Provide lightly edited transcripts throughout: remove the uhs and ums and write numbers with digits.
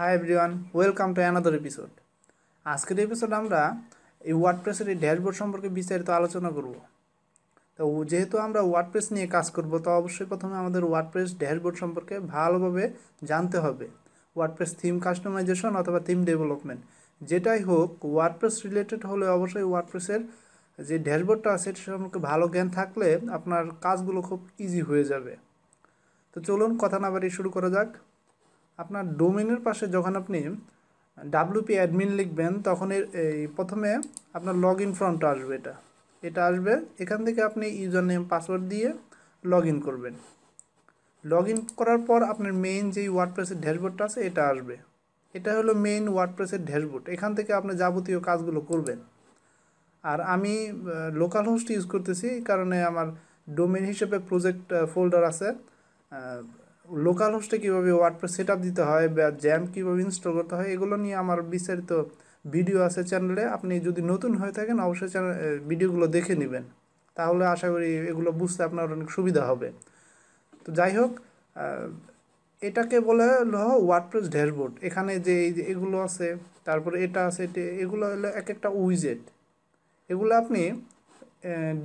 Hi everyone, welcome to another episode. আজকের episode আমরা এই ওয়ার্ডপ্রেসের এই ড্যাশবোর্ড সম্পর্কে বিস্তারিত আলোচনা করব। তো যেহেতু আমরা ওয়ার্ডপ্রেস নিয়ে কাজ করব, তো অবশ্যই প্রথমে আমাদের ওয়ার্ডপ্রেস ড্যাশবোর্ড সম্পর্কে ভালোভাবে জানতে হবে। ওয়ার্ডপ্রেস থিম কাস্টমাইজেশন অথবা থিম ডেভেলপমেন্ট যেটাই হোক, ওয়ার্ডপ্রেস রিলেটেড হলে অবশ্যই ওয়ার্ডপ্রেসের যে ড্যাশবোর্ডটা আছে সেটা সম্পর্কে ভালো জ্ঞান থাকলে আপনার কাজগুলো খুব ইজি হয়ে যাবে। তো চলুন কথা না বাড়িয়ে শুরু করা যাক। আপনার ডোমেনের পাশে যখন আপনি ডাব্লিউপি অ্যাডমিন লিখবেন তখন এই প্রথমে আপনার লগ ইন ফর্মটা আসবে। এটা আসবে, এখান থেকে আপনি ইউজার নেম পাসওয়ার্ড দিয়ে লগ ইন করবেন। লগ ইন করার পর আপনার মেইন যেই ওয়ার্ডপ্রেসের ড্যাশবোর্ডটা আছে এটা আসবে। এটা হলো মেইন ওয়ার্ডপ্রেসের ড্যাশবোর্ড, এখান থেকে আপনি যাবতীয় কাজগুলো করবেন। আর আমি লোকাল হোস্ট ইউজ করতেছি, এই কারণে আমার ডোমেন হিসেবে প্রজেক্ট ফোল্ডার আছে। লোকাল হোস্টে কীভাবে ওয়ার্ডপ্রেস সেট আপ দিতে হয় বা জ্যাম কীভাবে ইনস্টল করতে হয় এগুলো নিয়ে আমার বিস্তারিত ভিডিও আছে চ্যানেলে। আপনি যদি নতুন হয়ে থাকেন অবশ্যই ভিডিওগুলো দেখে নেবেন, তাহলে আশা করি এগুলো বুঝতে আপনার অনেক সুবিধা হবে। তো যাই হোক, এটাকে বলে হলো ওয়ার্ডপ্রেস ড্যাশবোর্ড। এখানে যে এগুলো আছে, তারপরে এটা আছে, এগুলো হলো এক একটা উইজেট। এগুলো আপনি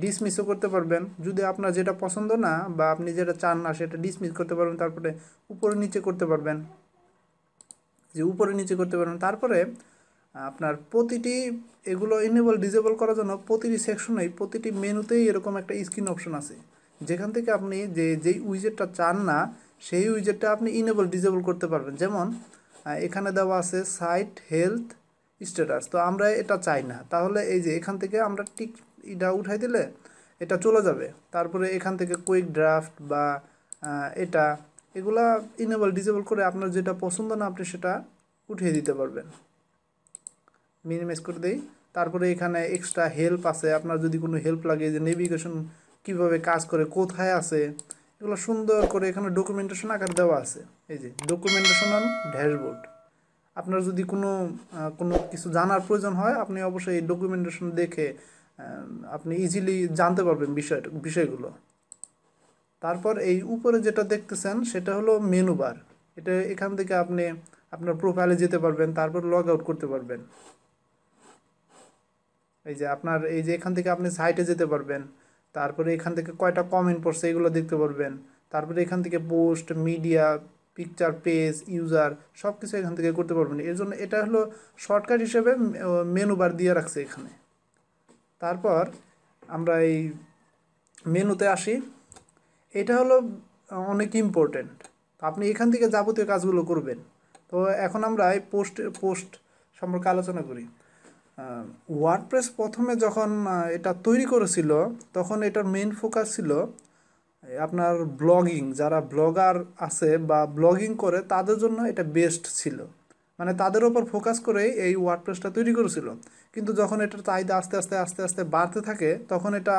ডিসমিসও করতে পারবেন যদি আপনার যেটা পছন্দ না বা আপনি যেটা চান না সেটা ডিসমিস করতে পারবেন। তারপরে উপরে নিচে করতে পারবেন, উপরে নিচে করতে পারবেন। তারপরে আপনার প্রতিটি এগুলো ইনেবল ডিসেবল করার জন্য প্রতিটি সেকশনেই প্রতিটি মেনুতেই এরকম একটা স্ক্রিন অপশন আছে, যেখান থেকে আপনি যেই উইজেটটা চান না সেই উইজেটটা আপনি ইনেবল ডিসেবল করতে পারবেন। যেমন এখানে দেওয়া আছে সাইট হেলথ স্ট্যাটাস, তো আমরা এটা চাই না, তাহলে এই যে এখান থেকে আমরা টিক এটা উঠাই দিলে এটা চলে যাবে। তারপরে এখান থেকে কুইক ড্রাফট বা এটা এগুলা ইনেবল ডিসেবল করে আপনার যেটা পছন্দ না আপনি সেটা উঠিয়ে দিতে পারবেন। মিনিমাইজ করে দেই। তারপরে এখানে এক্সট্রা হেল্প আছে, আপনার যদি কোনো হেল্প লাগে, যে নেভিগেশন কিভাবে কাজ করে, কোথায় আছে, এগুলো সুন্দর করে এখানে ডকুমেন্টেশন আকার দেওয়া আছে। এই যে ডকুমেন্টেশন অন ড্যাশবোর্ড। আপনার যদি কোনো কিছু জানার প্রয়োজন হয় আপনি অবশ্যই এই ডকুমেন্টেশন দেখে আপনি ইজিলি জানতে পারবেন বিষয়গুলো। তারপর এই উপরে যেটা দেখতেছেন সেটা হলো মেনু বার। এটা এখান থেকে আপনি আপনার প্রোফাইলে যেতে পারবেন, তারপর লগ আউট করতে পারবেন। এই যে আপনার এই যে এখান থেকে আপনি সাইটে যেতে পারবেন, তারপরে এখান থেকে কয়টা কমেন্ট পড়ছে এগুলো দেখতে পারবেন। তারপরে এখান থেকে post, media, picture, page, user সব কিছু এখান থেকে করতে পারবেন। এর জন্য এটা হলো শর্টকাট হিসেবে মেনু বার দিয়ে রাখছে এখানে। তারপর আমরা এই মেনুতে আসি। এটা হলো অনেক ইম্পর্টেন্ট, আপনি এখান থেকে যাবতীয় কাজগুলো করবেন। তো এখন আমরা এই পোস্ট সম্পর্কে আলোচনা করি। ওয়ার্ডপ্রেস প্রথমে যখন এটা তৈরি করেছিল তখন এটার মেইন ফোকাস ছিল আপনার ব্লগিং, যারা ব্লগার আছে বা ব্লগিং করে তাদের জন্য এটা বেস্ট ছিল, মানে তাদের ওপর ফোকাস করেই এই ওয়ার্ডপ্রেসটা তৈরি করেছিল। কিন্তু যখন এটার চাহিদা আস্তে আস্তে আস্তে আস্তে বাড়তে থাকে তখন এটা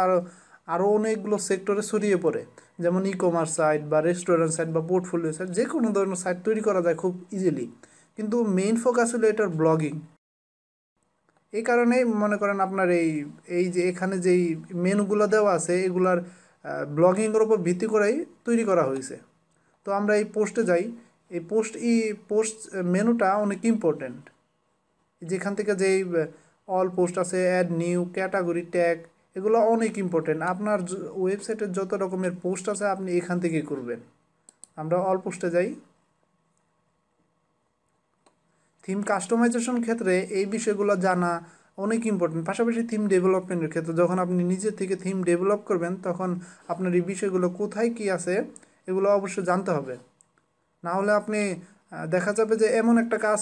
আরও অনেকগুলো সেক্টরে ছড়িয়ে পড়ে। যেমন ই কমার্স সাইট বা রেস্টুরেন্ট সাইট বা পোর্টফোলিও সাইট, যে কোনো ধরনের সাইট তৈরি করা যায় খুব ইজিলি, কিন্তু মেইন ফোকাস হলো এটার ব্লগিং। এই কারণেই মনে করেন আপনার এই এই যে এখানে যেই মেনুগুলো দেওয়া আছে এগুলার ব্লগিংয়ের উপর ভিত্তি করেই তৈরি করা হয়েছে। তো আমরা এই পোস্টে যাই। এই পোস্ট মেনুটা অনেক ইম্পর্টেন্ট। যেখান থেকে যেই অল পোস্ট আছে, অ্যাড নিউ, ক্যাটাগরি, ট্যাগ, এগুলো অনেক ইম্পর্টেন্ট। আপনার ওয়েবসাইটের যত রকমের পোস্ট আছে আপনি এখান থেকেই করবেন। আমরা অল পোস্টে যাই। থিম কাস্টমাইজেশন ক্ষেত্রে এই বিষয়গুলো জানা অনেক ইম্পর্টেন্ট। পাশাপাশি থিম ডেভেলপমেন্টের ক্ষেত্রে যখন আপনি নিজে থেকে থিম ডেভেলপ করবেন তখন আপনার এই বিষয়গুলো কোথায় কী আছে এগুলো অবশ্যই জানতে হবে। না হলে আপনি দেখা যাবে যে এমন একটা কাজ,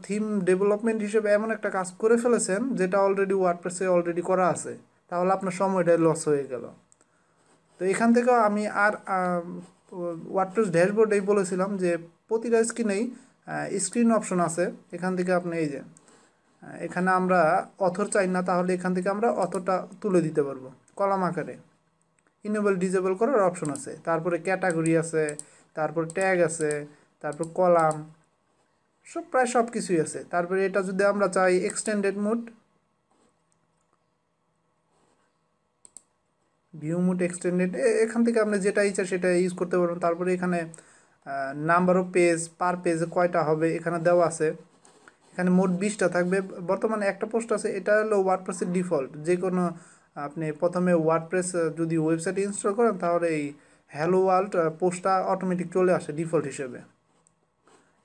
থিম ডেভেলপমেন্ট হিসেবে এমন একটা কাজ করে ফেলেছেন যেটা অলরেডি ওয়ার্ডপ্রেসে অলরেডি করা আছে, তাহলে আপনার সময়টাই লস হয়ে গেল। তো এখান থেকেও আমি আর ওয়ার্ডপ্রেস ড্যাশবোর্ডেই বলেছিলাম যে প্রতিটা স্ক্রিনেই স্ক্রিন অপশন আছে। এখান থেকে আপনি এই যে এখানে আমরা অথর চাই না, তাহলে এখান থেকে আমরা অথরটা তুলে দিতে পারবো কলাম আকারে। ইনেবল ডিজেবল করার অপশন আছে, তারপরে ক্যাটাগরি আছে, তারপর ট্যাগ আছে, তারপর কলাম, প্রায় সব কিছুই আছে। তারপরে এটা যদি আমরা চাই extended mode, view mode extended, এখান থেকে আপনি যেটা ইচ্ছা সেটা ইউজ করতে পারবেন। তারপরে এখানে নাম্বার অফ পেজ, পার পেজে কয়টা হবে এখানে দেওয়া আছে। এখানে মোট 20টা থাকবে। বর্তমানে একটা পোস্ট আছে, এটা হলো ওয়ার্ডপ্রেসের ডিফল্ট। যে কোনো আপনি প্রথমে ওয়ার্ডপ্রেস যদি ওয়েবসাইট ইনস্টল করেন তাহলে এই হ্যালো ওয়ার্ল্ড পোস্টটা অটোমেটিক চলে আসে ডিফল্ট হিসেবে।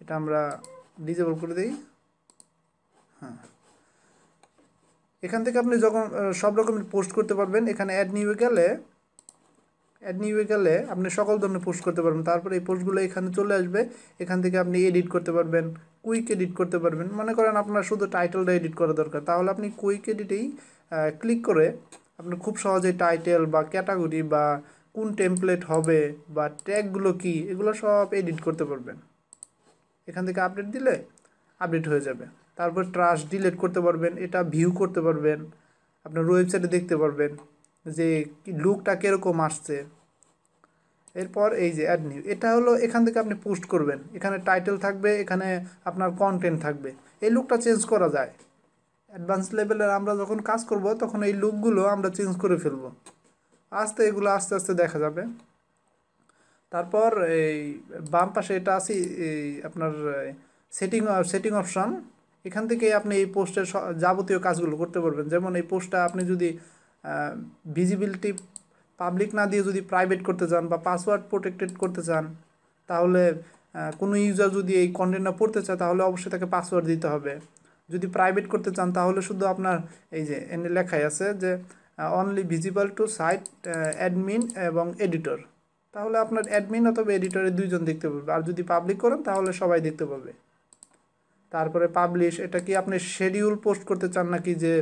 এটা আমরা ডিসেবল করে দিই। হ্যাঁ, এখান থেকে আপনি যখন সব রকমের পোস্ট করতে পারবেন। এখানে অ্যাড নিউয়ে গেলে আপনি সকল ধরনের পোস্ট করতে পারবেন। তারপরে এই পোস্টগুলো এখানে চলে আসবে। এখান থেকে আপনি এডিট করতে পারবেন, কুইক এডিট করতে পারবেন। মনে করেন আপনার শুধু টাইটেলটা এডিট করা দরকার, তাহলে আপনি কুইক এডিটেই ক্লিক করে আপনি খুব সহজেই টাইটেল বা ক্যাটাগরি বা কোন টেমপ্লেট হবে বা ট্যাগগুলো কী, এগুলো সব এডিট করতে পারবেন। এখান থেকে আপডেট দিলে আপডেট হয়ে যাবে। তারপর ট্রাশ ডিলিট করতে পারবেন, এটা ভিউ করতে পারবেন, আপনার ওয়েবসাইটে দেখতে পারবেন যে লুকটা কীরকম আসছে। এরপর এই যে অ্যাড নিউ, এটা হলো এখান থেকে আপনি পোস্ট করবেন। এখানে টাইটেল থাকবে, এখানে আপনার কন্টেন্ট থাকবে। এই লুকটা চেঞ্জ করা যায়। অ্যাডভান্স লেভেলের আমরা যখন কাজ করব তখন এই লুকগুলো আমরা চেঞ্জ করে ফেলব। এগুলো আস্তে আস্তে দেখা যাবে। তারপর এই বাম পাশে এটা আছে এই আপনার সেটিং অপশন। এখান থেকে আপনি এই পোস্টের যাবতীয় কাজগুলো করতে পারবেন। যেমন এই পোস্টটা আপনি যদি ভিজিবিলিটি পাবলিক না দিয়ে যদি প্রাইভেট করতে চান বা পাসওয়ার্ড প্রোটেক্টেড করতে চান, তাহলে কোনো ইউজার যদি এই কন্টেন্টটা পড়তে চায় তাহলে অবশ্যই তাকে পাসওয়ার্ড দিতে হবে। যদি প্রাইভেট করতে চান তাহলে শুধু আপনার এই যে এনে লেখাই আছে যে only visible to site admin এবং এডিটর, তাহলে আপনার অ্যাডমিন অথবা এডিটরে দুইজন দেখতে পাবে। আর যদি পাবলিক করেন তাহলে সবাই দেখতে পাবে। তারপরে পাবলিশ, এটা কি আপনি শেডিউল পোস্ট করতে চান নাকি যে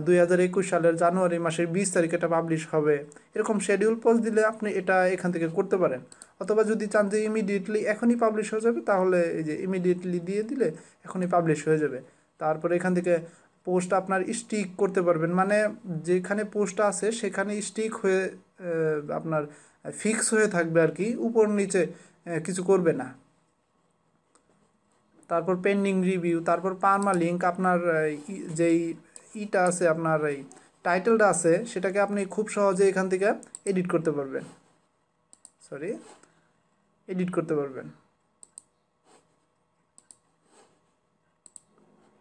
2021 সালের জানুয়ারি মাসের 20 তারিখে এটা পাবলিশ হবে, এরকম শেডিউল পোস্ট দিলে আপনি এটা এখান থেকে করতে পারেন। অথবা যদি চান যে ইমিডিয়েটলি এখনই পাবলিশ হয়ে যাবে, তাহলে এই যে ইমিডিয়েটলি দিয়ে দিলে এখনই পাবলিশ হয়ে যাবে। তারপরে এখান থেকে পোস্ট আপনার স্টিক করতে পারবেন, মানে যেখানে পোস্টটা আছে সেখানে স্টিক হয়ে আপনার ফিক্স হয়ে থাকবে আর কি, উপর নিচে কিছু করবে না। তারপর পেন্ডিং রিভিউ, তারপর পার্মা লিঙ্ক। আপনার যেই ইটা আছে, আপনার এই টাইটেলটা আছে, সেটাকে আপনি খুব সহজে এখান থেকে এডিট করতে পারবেন।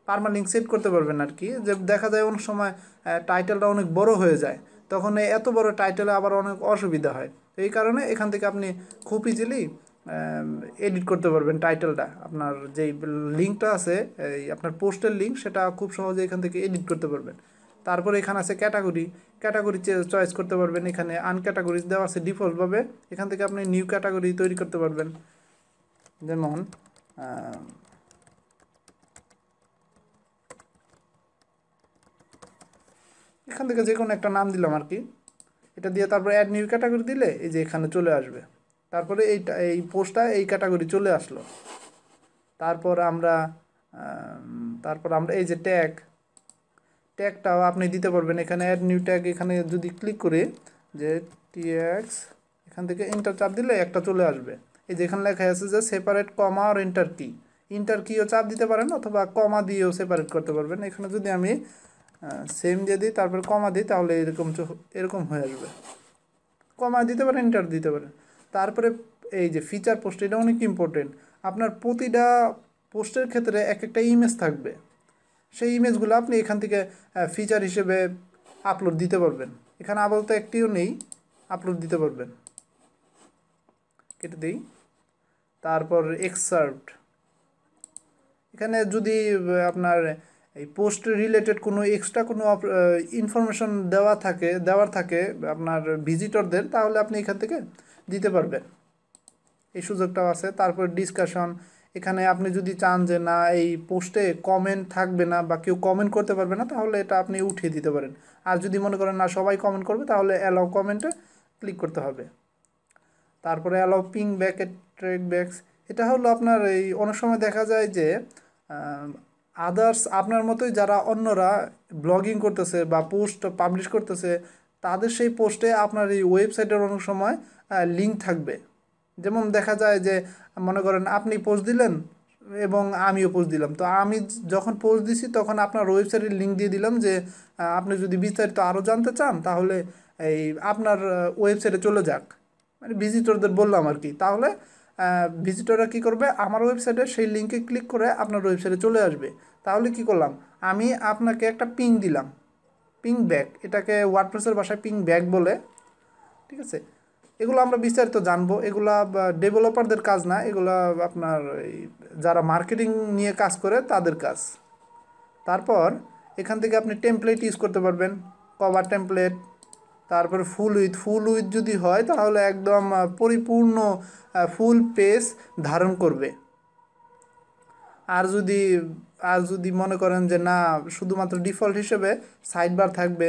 পার্মা লিঙ্ক সেট করতে পারবেন আর কি। যে দেখা যায় অনেক সময় টাইটেলটা অনেক বড় হয়ে যায়, তখন এত বড় টাইটেলে আবার অনেক অসুবিধা হয়। তো এই কারণে এখান থেকে আপনি খুব ইজিলি এডিট করতে পারবেন টাইটেলটা। আপনার যেই লিঙ্কটা আছে এই আপনার পোস্টের লিঙ্ক, সেটা খুব সহজে এখান থেকে এডিট করতে পারবেন। তারপরে এখানে আছে ক্যাটাগরি চয়েস করতে পারবেন। এখানে আনক্যাটাগরিজ দেওয়া আছে ডিফল্টভাবে, এখান থেকে আপনি নিউ ক্যাটাগরি তৈরি করতে পারবেন। যেমন এখান থেকে যে কোনো একটা নাম দিলাম আর কি, এটা দিয়ে তারপরে অ্যাড নিউ ক্যাটাগরি দিলে এই যে এখানে চলে আসবে। তারপরে এই পোস্টটা এই ক্যাটাগরি চলে আসলো। তারপর আমরা এই যে ট্যাগটাও আপনি দিতে পারবেন। এখানে অ্যাড নিউ ট্যাগ, এখানে যদি ক্লিক করি যে TX, এখান থেকে এন্টার চাপ দিলে একটা চলে আসবে। এই যে এখানে লেখা আছে যে সেপারেট কমা আর ইন্টার কিও চাপ দিতে পারেন, অথবা কমা দিয়েও সেপারেট করতে পারবেন। এখানে যদি আমি সেম দিয়ে দিই তারপর কমা দিই, তাহলে এরকম হয়ে আসবে। কমা দিতে পারেন, এন্টার দিতে পারেন। তারপরে এই যে ফিচার পোস্ট, এটা অনেক ইম্পর্টেন্ট। আপনার প্রতিটা পোস্টের ক্ষেত্রে এক একটা ইমেজ থাকবে, সেই ইমেজগুলো আপনি এখান থেকে ফিচার হিসেবে আপলোড দিতে পারবেন। এখানে আপাতত একটিও নেই, আপলোড দিতে পারবেন। কেটে দিই। তারপর এক্সার্ট, এখানে যদি আপনার এই পোস্ট রিলেটেড কোনো এক্সট্রা কোনো ইনফরমেশন দেওয়ার থাকে আপনার ভিজিটরদের, তাহলে আপনি এখান থেকে দিতে পারবেন, এই সুযোগটাও আছে। তারপর ডিসকাশন, এখানে আপনি যদি চান যে না এই পোস্টে কমেন্ট থাকবে না বা কেউ কমেন্ট করতে পারবে না, তাহলে এটা আপনি উঠিয়ে দিতে পারেন। আর যদি মনে করেন না সবাই কমেন্ট করবে, তাহলে অ্যালাউ কমেন্টে ক্লিক করতে হবে। তারপরে allow ping back track backs, এটা হলো আপনার এই অনেক সময় দেখা যায় যে আদার্স আপনার মতোই যারা অন্যরা ব্লগিং করতেছে বা পোস্ট পাবলিশ করতেছে, তাদের সেই পোস্টে আপনার এই ওয়েবসাইটের অনেক সময় লিঙ্ক থাকবে। যেমন দেখা যায় যে মনে করেন আপনি পোস্ট দিলেন এবং আমিও পোস্ট দিলাম, তো আমি যখন পোস্ট দিছি তখন আপনার ওয়েবসাইটের লিঙ্ক দিয়ে দিলাম যে আপনি যদি বিস্তারিত আরও জানতে চান তাহলে এই আপনার ওয়েবসাইটে চলে যাক, মানে ভিজিটরদের বললাম আর কি। তাহলে ভিজিটররা কী করবে, আমার ওয়েবসাইটে সেই লিঙ্কে ক্লিক করে আপনার ওয়েবসাইটে চলে আসবে। তাহলে কি করলাম, আমি আপনাকে একটা পিং দিলাম, পিং ব্যাক, এটাকে ওয়ার্ডপ্রেসের ভাষায় পিং ব্যাক বলে। ঠিক আছে, এগুলো আমরা বিস্তারিত জানবো, এগুলা ডেভেলপারদের কাজ না, এগুলা আপনার এই যারা মার্কেটিং নিয়ে কাজ করে তাদের কাজ। তারপর এখান থেকে আপনি টেমপ্লেট ইউজ করতে পারবেন, কভার টেমপ্লেট। তারপরে ফুল উইথ যদি হয় তাহলে একদম পরিপূর্ণ ফুল পেজ ধারণ করবে। আর যদি মনে করেন যে না, শুধুমাত্র ডিফল্ট হিসেবে সাইড বার থাকবে,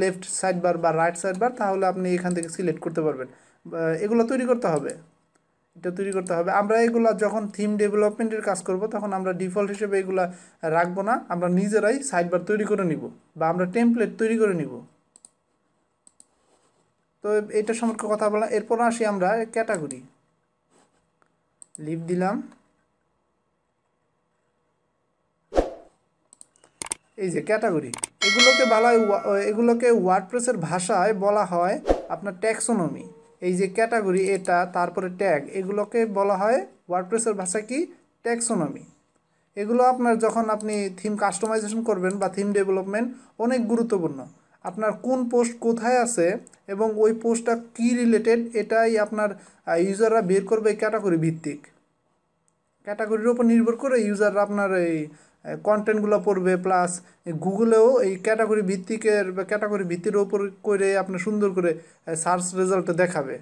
লেফট সাইড বার বা রাইট সাইড বার, তাহলে আপনি এখান থেকে সিলেক্ট করতে পারবেন। এগুলো তৈরি করতে হবে, এটা তৈরি করতে হবে। আমরা এগুলা যখন থিম ডেভেলপমেন্টের কাজ করব তখন আমরা ডিফল্ট হিসেবে এগুলা রাখবো না, আমরা নিজেরাই সাইড বার তৈরি করে নিব বা আমরা টেমপ্লেট তৈরি করে নিব। তো এটা সম্পর্কে কথা বললাম। এরপর আসি আমরা ক্যাটাগরি, লিভ দিলাম। এই যে ক্যাটাগরি, এগুলোকে ওয়ার্ডপ্রেসের ভাষায় বলা হয় আপনার ট্যাক্সোনমি। এই যে ক্যাটাগরি, এটা তারপরে ট্যাগ, এগুলোকে বলা হয় ওয়ার্ডপ্রেসের ভাষায় কি, ট্যাক্সোনমি। এগুলো আপনার যখন আপনি থিম কাস্টমাইজেশন করবেন বা থিম ডেভেলপমেন্ট, অনেক গুরুত্বপূর্ণ। আপনার কোন পোস্ট কোথায় আছে এবং ওই পোস্টটা কী রিলেটেড, এটাই আপনার ইউজাররা বের করবে ক্যাটাগরি ভিত্তিক। ক্যাটাগরির উপর নির্ভর করে ইউজাররা আপনার এই কন্টেন্টগুলো পড়বে, প্লাস গুগলেও এই ক্যাটাগরি ভিত্তিকের বা ক্যাটাগরি ভিত্তির ওপর করে আপনার সুন্দর করে সার্চ রেজাল্ট দেখাবে।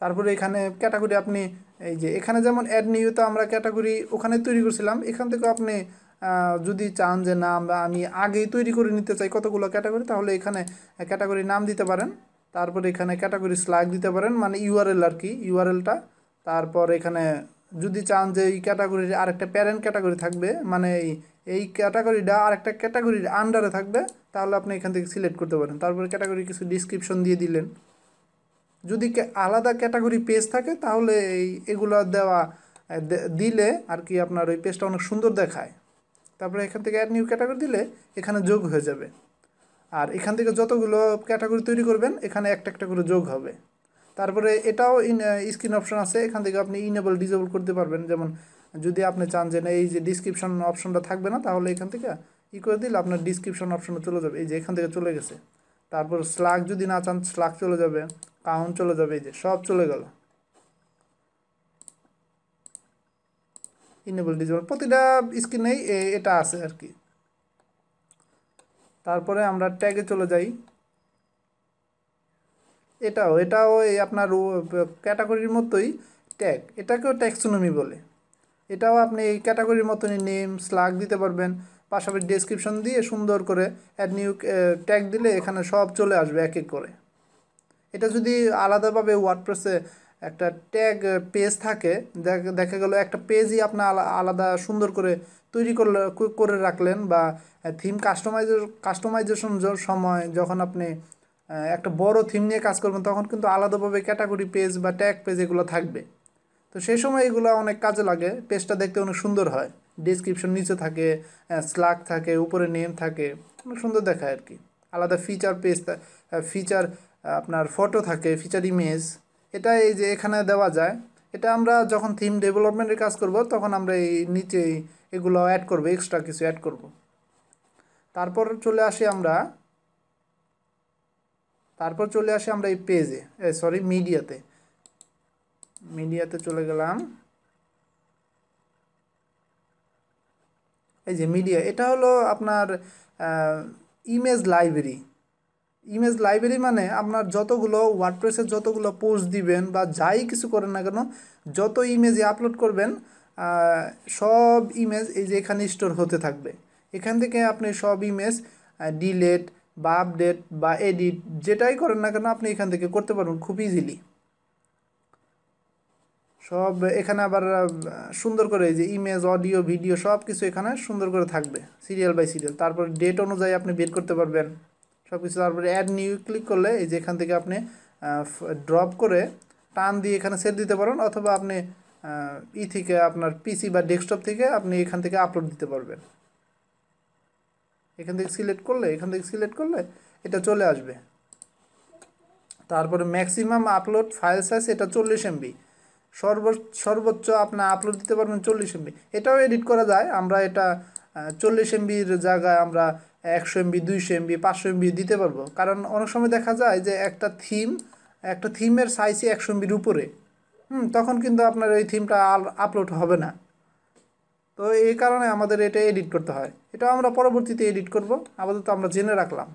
তারপরে এখানে ক্যাটাগরি আপনি এই যে এখানে যেমন অ্যাড নিউতে আমরা ক্যাটাগরি ওখানে তৈরি করছিলাম, এখান থেকে আপনি যদি চান যে না আমি আগেই তৈরি করে নিতে চাই কতগুলো ক্যাটাগরি, তাহলে এখানে ক্যাটাগরি নাম দিতে পারেন। তারপরে এখানে ক্যাটাগরি স্ল্যাগ দিতে পারেন, মানে ইউআরএল আর কি, ইউআরএলটা। তারপর এখানে যদি চান যে এই ক্যাটাগরির আরেকটা প্যারেন্ট ক্যাটাগরি থাকবে, মানে এই ক্যাটাগরিটা আরেকটা ক্যাটাগরির আন্ডারে থাকবে, তাহলে আপনি এখান থেকে সিলেক্ট করতে পারেন। তারপরে ক্যাটাগরি কিছু ডিসক্রিপশন দিয়ে দিলেন। যদি আলাদা ক্যাটাগরি পেজ থাকে তাহলে এগুলো দেওয়া দিলে আর কি আপনার ওই পেজটা অনেক সুন্দর দেখায়। তারপরে এখান থেকে অ্যাড নিউ ক্যাটাগরি দিলে এখানে যোগ হয়ে যাবে। আর এখান থেকে যতগুলো ক্যাটাগরি তৈরি করবেন এখানে একটা একটা করে যোগ হবে। তারপরে এটাও স্ক্রিন অপশন আছে, এখান থেকে আপনি ইনেবল ডিসেবল করতে পারবেন। যেমন যদি আপনি চান যে না এই যে ডিসক্রিপশন অপশনটা থাকবে না, তাহলে এখান থেকে করে দিলে আপনার ডিসক্রিপশন অপশনে চলে যাবে। এই যে এখান থেকে চলে গেছে। তারপর স্ল্যাগ যদি না চান স্ল্যাগ চলে যাবে, কাউন্ট চলে যাবে, এই যে সব চলে গেল। ইনেবল ডিসেবল প্রতিটা স্ক্রিনেই এটা আছে আর কি। তারপরে আমরা ট্যাগে চলে যাই। এটাও এই আপনার ক্যাটাগরির মতোই ট্যাগ, এটাকেও ট্যাক্সোনমি বলে। এটাও আপনি এই ক্যাটাগরির মতনই নেম স্ল্যাগ দিতে পারবেন, পাশাপাশি ডেসক্রিপশন দিয়ে সুন্দর করে অ্যাড নিউ ট্যাগ দিলে এখানে সব চলে আসবে এক এক করে। এটা যদি আলাদাভাবে ওয়ার্ডপ্রেসে একটা ট্যাগ পেজ থাকে, দেখা গেল একটা পেজই আপনার আলাদা সুন্দর করে তৈরি করে রাখলেন, বা থিম কাস্টমাইজেশন সময় যখন আপনি একটা বড় থিম নিয়ে কাজ করবেন তখন কিন্তু আলাদাভাবে ক্যাটাগরি পেজ বা ট্যাগ পেজ এগুলো থাকবে। তো সেই সময় এগুলো অনেক কাজে লাগে, পেজটা দেখতে অনেক সুন্দর হয়। ডিসক্রিপশন নিচে থাকে, স্ল্যাগ থাকে, উপরে নেম থাকে, অনেক সুন্দর দেখায় আর কি। আলাদা ফিচার পেজ, ফিচার আপনার ফটো থাকে, ফিচার ইমেজ, এটা এই যে এখানে দেওয়া যায়। এটা আমরা যখন থিম ডেভেলপমেন্টের কাজ করব তখন আমরা এই নিচে এগুলো অ্যাড করব, এক্সট্রা কিছু অ্যাড করব। তারপর চলে আসি আমরা এই পেজে, সরি মিডিয়াতে চলে গেলাম। এই যে মিডিয়া, এটা হলো আপনার ইমেজ লাইব্রেরি মানে আপনার যতগুলো ওয়ার্ডপ্রেসের যতগুলো পোস্ট দিবেন বা যাই কিছু করেন না কেন, যত ইমেজ আপলোড করবেন সব ইমেজ এই যে এখানে স্টোর হতে থাকবে। এখান থেকে আপনি সব ইমেজ ডিলেট বা আপডেট বা এডিট যেটাই করেন না কেন আপনি এখান থেকে করতে পারবেন খুব ইজিলি। সব এখানে আবার সুন্দর করে এই যে ইমেজ অডিও ভিডিও সব কিছু এখানে সুন্দর করে থাকবে সিরিয়াল বাই সিরিয়াল। তারপর ডেট অনুযায়ী আপনি বের করতে পারবেন সব কিছু। তারপরে অ্যাড নিউ ক্লিক করলে এই যে এখান থেকে আপনি ড্রপ করে টান দিয়ে এখানে সেট দিতে পারেন, অথবা আপনি থেকে আপনার পিসি বা ডেস্কটপ থেকে আপনি এখান থেকে আপলোড দিতে পারবেন। এখান থেকে সিলেক্ট করলে এটা চলে আসবে। তারপরে ম্যাক্সিমাম আপলোড ফাইল সাইজ এটা 40 MB, সর্বোচ্চ আপনার আপলোড দিতে পারবেন 40 MB। এটাও এডিট করা যায়, আমরা এটা 40 MBর জায়গায় আমরা 100 MB 200 MB 500 MB দিতে পারবো, কারণ অনেক সময় দেখা যায় যে একটা থিমের সাইজই 100 MBর উপরে, তখন কিন্তু আপনার ওই থিমটা আপলোড হবে না। তো এই কারণে আমাদের এটা এডিট করতে হয়, এটা আমরা পরবর্তীতে এডিট করব, আপাতত আমরা জেনে রাখলাম।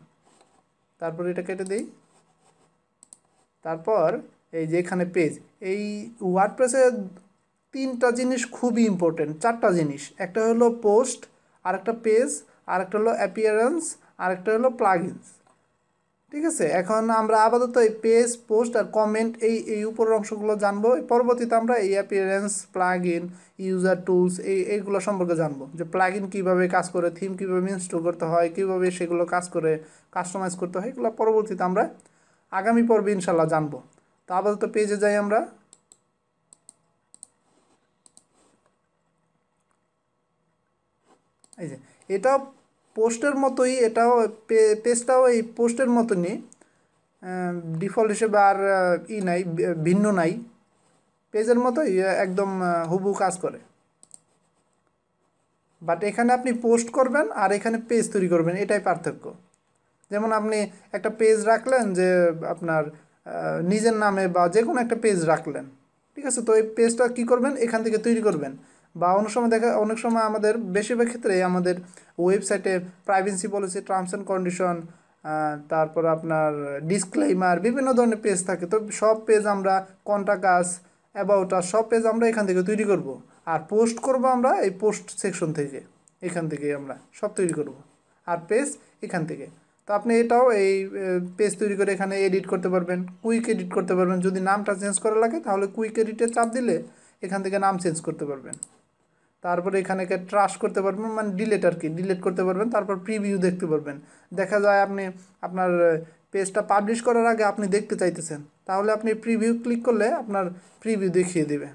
তারপর এটা কেটে দিই। তারপর এই যে এখানে পেজ, এই ওয়ার্ডপ্রেসে 3টা জিনিস খুবই ইম্পর্টেন্ট, 4টা জিনিস। একটা হলো পোস্ট, আরেকটা পেজ, আরেকটা হলো অ্যাপিয়ারেন্স, আরেকটা হলো প্লাগইনস। ঠিক আছে, এখন আমরা আপাতত এই পেজ, পোস্ট আর কমেন্ট এই উপরের অংশগুলো জানবো। পরবর্তীতে আমরা এই অ্যাপিয়ারেন্স, প্লাগইন, ইউজার টুলস এইগুলো সম্পর্কে জানবো, যে প্লাগইন কীভাবে কাজ করে, থিম কীভাবে ইনস্টল করতে হয়, কীভাবে সেগুলো কাজ করে কাস্টমাইজ করতে হয়, এগুলো পরবর্তীতে আমরা আগামী পর্বে ইনশাল্লাহ জানবো। তো আপাতত পেজে যাই আমরা। এই যে এটাও পোস্টের মতোই, এটাও পেজটাও এই পোস্টের মতনই, ডিফল্ট হিসেবে আর নাই, ভিন্ন নাই, পেজের মতোই একদম হুবহু কাজ করে। বাট এখানে আপনি পোস্ট করবেন আর এখানে পেজ তৈরি করবেন, এটাই পার্থক্য। যেমন আপনি একটা পেজ রাখলেন, যে আপনার নিজের নামে বা যে কোনো একটা পেজ রাখলেন, ঠিক আছে, তো এই পেজটা কী করবেন, এখান থেকে তৈরি করবেন। বা অনেক সময় আমাদের বেশিরভাগ ক্ষেত্রে আমাদের ওয়েবসাইটে privacy policy, terms and condition, তারপর আপনার ডিসক্লেইমার, বিভিন্ন ধরনের পেজ থাকে। তো সব পেজ আমরা, কন্টাক্ট আস, অ্যাবাউট আস, সব পেজ আমরা এখান থেকে তৈরি করব। আর পোস্ট করব আমরা এই পোস্ট সেকশন থেকে, এখান থেকে আমরা সব তৈরি করব। আর পেজ এখান থেকে। তো আপনি এটাও এই পেজ তৈরি করে এখানে এডিট করতে পারবেন, কুইক এডিট করতে পারবেন। যদি নামটা চেঞ্জ করা লাগে তাহলে কুইক এডিটে চাপ দিলে এখান থেকে নাম চেঞ্জ করতে পারবেন। তারপরে এখানে ট্রাশ করতে পারবেন, মানে ডিলেট আর কি, ডিলেট করতে পারবেন। তারপর প্রিভিউ দেখতে পারবেন। দেখা যায় আপনি আপনার পেজটা পাবলিশ করার আগে আপনি দেখতে চাইতেছেন, তাহলে আপনি প্রিভিউ ক্লিক করলে আপনার প্রিভিউ দেখিয়ে দেবে।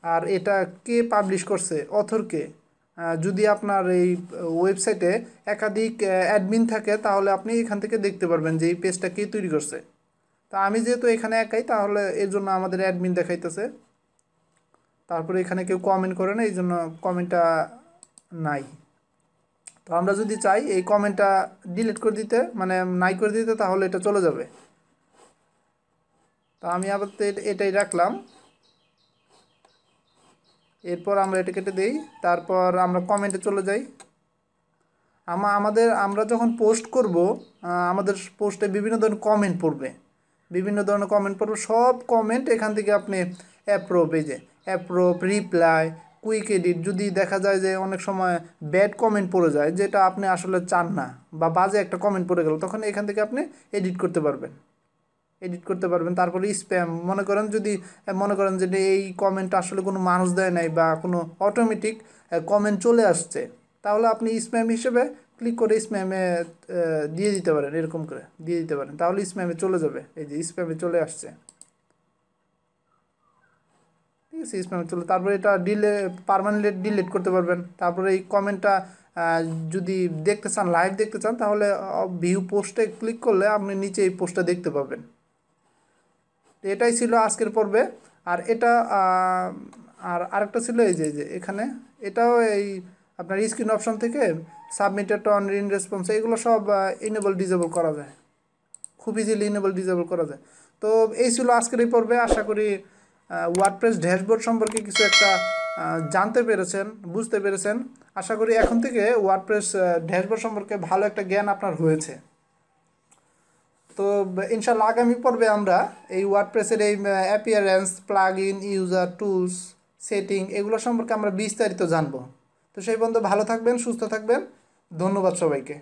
আর এটা কে পাবলিশ করছে, অথরকে। যদি আপনার এই ওয়েবসাইটে একাধিক অ্যাডমিন থাকে তাহলে আপনি এখান থেকে দেখতে পারবেন যে এই পেজটা কে তৈরি করছে। তা আমি যেহেতু এখানে একাই, তাহলে এর জন্য আমাদের অ্যাডমিন দেখাইতেছে। তারপরে এখানে কেউ কমেন্ট করে না, এই জন্য কমেন্টটা নাই। তো আমরা যদি চাই এই কমেন্টটা ডিলিট করে দিতে, মানে নাই করে দিতে, তাহলে এটা চলে যাবে। তো আমি আবার এটাই রাখলাম। এরপর আমরা এটা কেটে দিই। তারপর আমরা কমেন্টে চলে যাই। আমরা যখন পোস্ট করব, আমাদের পোস্টে বিভিন্ন ধরনের কমেন্ট পড়বে, সব কমেন্ট এখান থেকে আপনি অ্যাপ্রুভ, এই যে অ্যাপ্রুভ, রিপ্লাই, কুইক এডিট। যদি দেখা যায় যে অনেক সময় ব্যাড কমেন্ট পড়ে যায়, যেটা আপনি আসলে চান না, বা বাজে একটা কমেন্ট পড়ে গেল, তখন এখান থেকে আপনি এডিট করতে পারবেন। তারপরে স্প্যাম, মনে করেন যে এই কমেন্ট আসলে কোনো মানুষ দেয় নাই, বা কোনো অটোমেটিক কমেন্ট চলে আসছে, তাহলে আপনি স্প্যাম হিসেবে ক্লিক করে স্প্যামে দিয়ে দিতে পারেন, এরকম করে দিয়ে দিতে পারেন, তাহলে স্প্যামে চলে যাবে। এই যে স্প্যামে চলে আসছে, ঠিক আছে, স্প্যামে চলে। তারপরে এটা পার্মানেন্টলি ডিলিট করতে পারবেন। তারপরে এই কমেন্টটা যদি দেখতে চান, লাইভ দেখতে চান, তাহলে ভিউ পোস্টে ক্লিক করলে আপনি নিচে এই পোস্টটা দেখতে পাবেন। তো এটাই ছিল আজকের পর্বে। আর এটা আরেকটা ছিল এই যে এখানে, এটাও এই আপনার স্ক্রিন অপশন থেকে সাবমিটেড অন ইন রেসপন্স, এগুলো সব ইনেবল ডিজেবল করা যায়, খুব ইজিলি ইনেবল ডিজেবল করা যায়। তো এই ছিল আজকের এই পর্বে। আশা করি ওয়ার্ডপ্রেস ড্যাশবোর্ড সম্পর্কে কিছু একটা জানতে পেরেছেন, বুঝতে পেরেছেন। আশা করি এখন থেকে ওয়ার্ডপ্রেস ড্যাশবোর্ড সম্পর্কে ভালো একটা জ্ঞান আপনার হয়েছে। তো ইনশাল্লাহ আগামী পর্বে আমরা এই ওয়ার্ডপ্রেসের এই appearance, plugin, user tools, setting, এগুলো সম্পর্কে আমরা বিস্তারিত জানবো। তো সেই পর্যন্ত ভালো থাকবেন, সুস্থ থাকবেন। ধন্যবাদ সবাইকে।